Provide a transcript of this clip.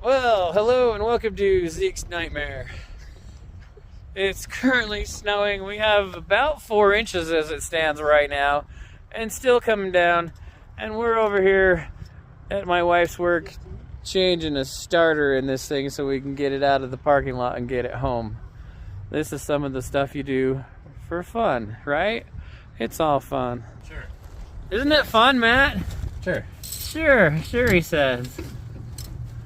Well, hello and welcome to Zeke's Nightmare. It's currently snowing. We have about 4 inches as it stands right now, and still coming down. And we're over here at my wife's work changing a starter in this thing so we can get it out of the parking lot and get it home. This is some of the stuff you do for fun, right? It's all fun. Sure. Isn't it fun, Matt? Sure. Sure, he says.